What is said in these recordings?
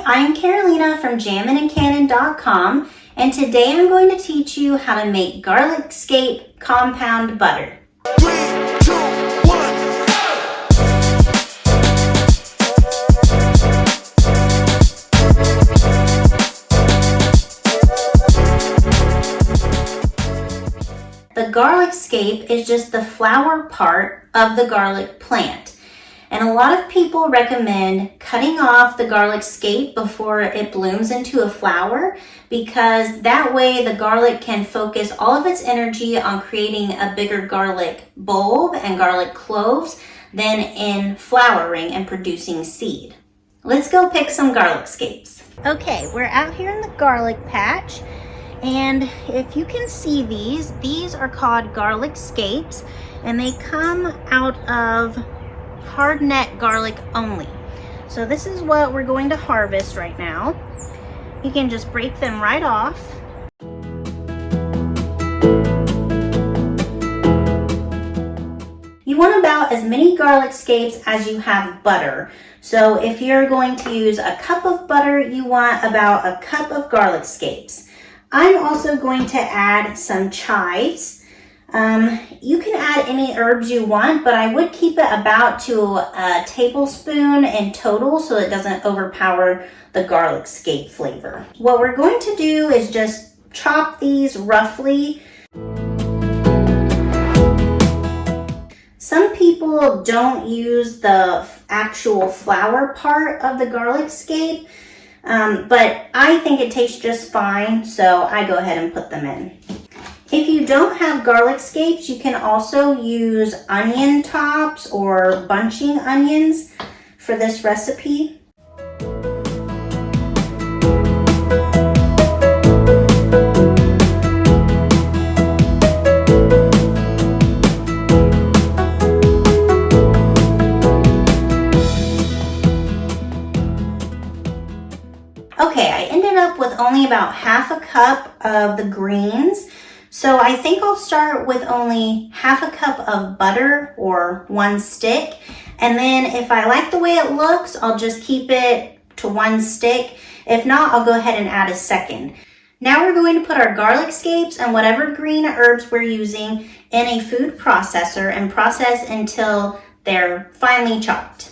I'm Carolina from jamminandcannon.com, and today I'm going to teach you how to make garlic scape compound butter. 3, 2, 1. The garlic scape is just the flower part of the garlic plant. And a lot of people recommend cutting off the garlic scape before it blooms into a flower, because that way the garlic can focus all of its energy on creating a bigger garlic bulb and garlic cloves than in flowering and producing seed. Let's go pick some garlic scapes. Okay, we're out here in the garlic patch, and if you can see these are called garlic scapes, and they come out of hard neck garlic only. So this is what we're going to harvest right now. You can just break them right off. You want about as many garlic scapes as you have butter. So if you're going to use a cup of butter, you want about a cup of garlic scapes. I'm also going to add some chives. You can add any herbs you want, but I would keep it about to a tablespoon in total so it doesn't overpower the garlic scape flavor. What we're going to do is just chop these roughly. Some people don't use the actual flower part of the garlic scape, but I think it tastes just fine, so I go ahead and put them in. If you don't have garlic scapes, you can also use onion tops or bunching onions for this recipe. Okay, I ended up with only about half a cup of the greens. So I think I'll start with only half a cup of butter or 1 stick. And then if I like the way it looks, I'll just keep it to 1 stick. If not, I'll go ahead and add a second. Now we're going to put our garlic scapes and whatever green herbs we're using in a food processor and process until they're finely chopped.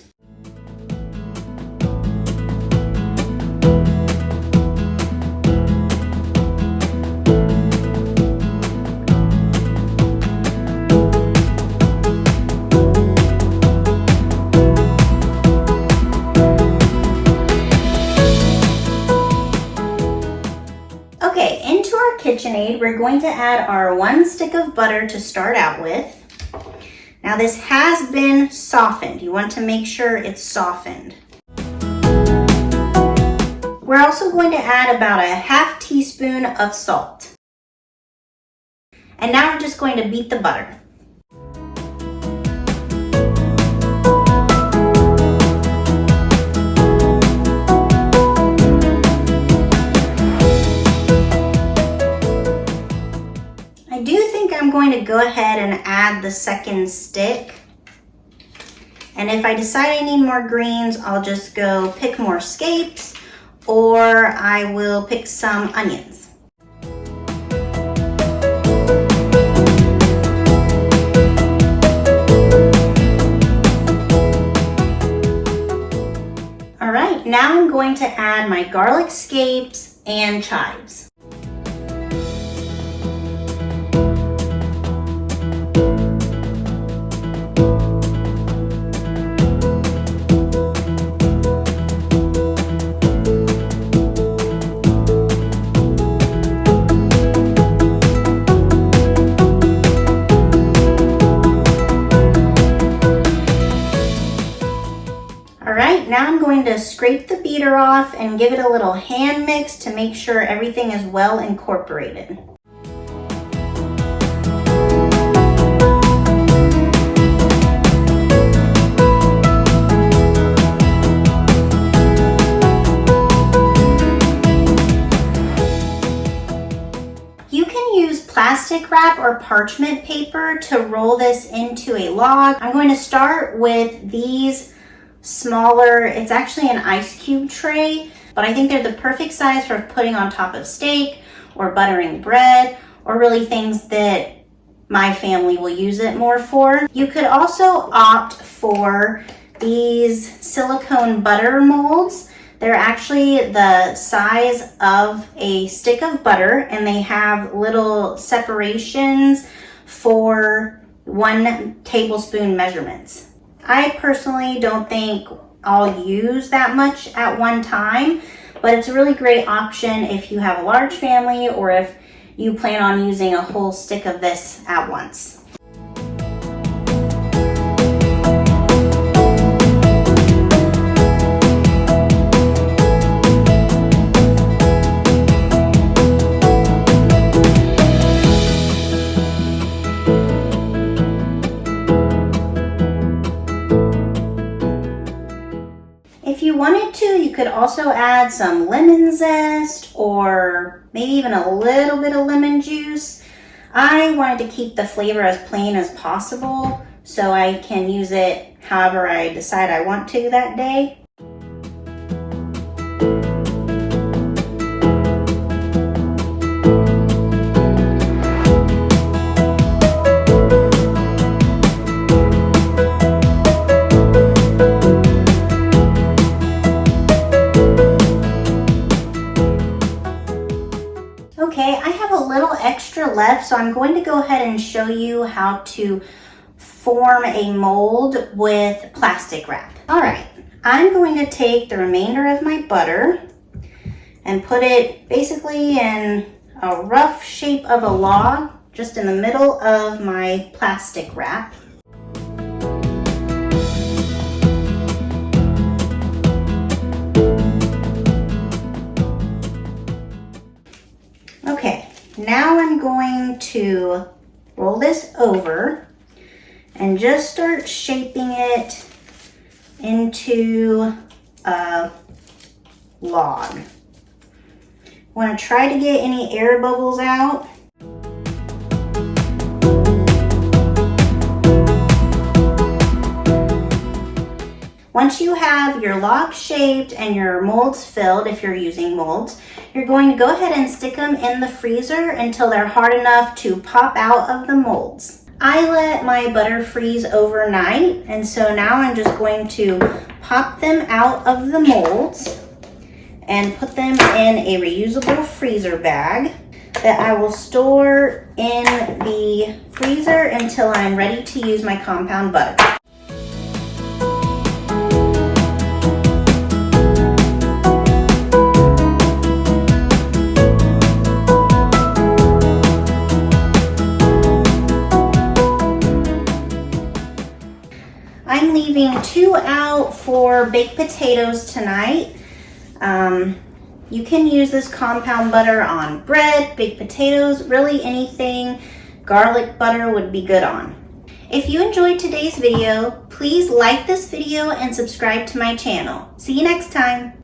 Okay, into our KitchenAid, we're going to add our 1 stick of butter to start out with. Now this has been softened. You want to make sure it's softened. We're also going to add about a half teaspoon of salt. And now we're just going to beat the butter. I'm going to go ahead and add the second stick. And if I decide I need more greens, I'll just go pick more scapes, or I will pick some onions. All right, now I'm going to add my garlic scapes and chives. Now I'm going to scrape the beater off and give it a little hand mix to make sure everything is well incorporated. You can use plastic wrap or parchment paper to roll this into a log. I'm going to start with these smaller, it's actually an ice cube tray. but I think they're the perfect size for putting on top of steak or buttering bread, or really things that my family will use it more for. You could also opt for these silicone butter molds. They're actually the size of a stick of butter, and they have little separations for 1 tablespoon measurements. I personally don't think I'll use that much at one time, but it's a really great option if you have a large family or if you plan on using a whole stick of this at once. If you wanted to, you could also add some lemon zest or maybe even a little bit of lemon juice. I wanted to keep the flavor as plain as possible so I can use it however I decide I want to that day. Okay, I have a little extra left, so I'm going to go ahead and show you how to form a mold with plastic wrap. All right, I'm going to take the remainder of my butter and put it basically in a rough shape of a log, just in the middle of my plastic wrap. Okay, now I'm going to roll this over and just start shaping it into a log. Want to try to get any air bubbles out. Once you have your log shaped and your molds filled, if you're using molds, you're going to go ahead and stick them in the freezer until they're hard enough to pop out of the molds. I let my butter freeze overnight, and so now I'm just going to pop them out of the molds and put them in a reusable freezer bag that I will store in the freezer until I'm ready to use my compound butter. I'm leaving 2 out for baked potatoes tonight. You can use this compound butter on bread, baked potatoes, really anything garlic butter would be good on. If you enjoyed today's video, please like this video and subscribe to my channel. See you next time.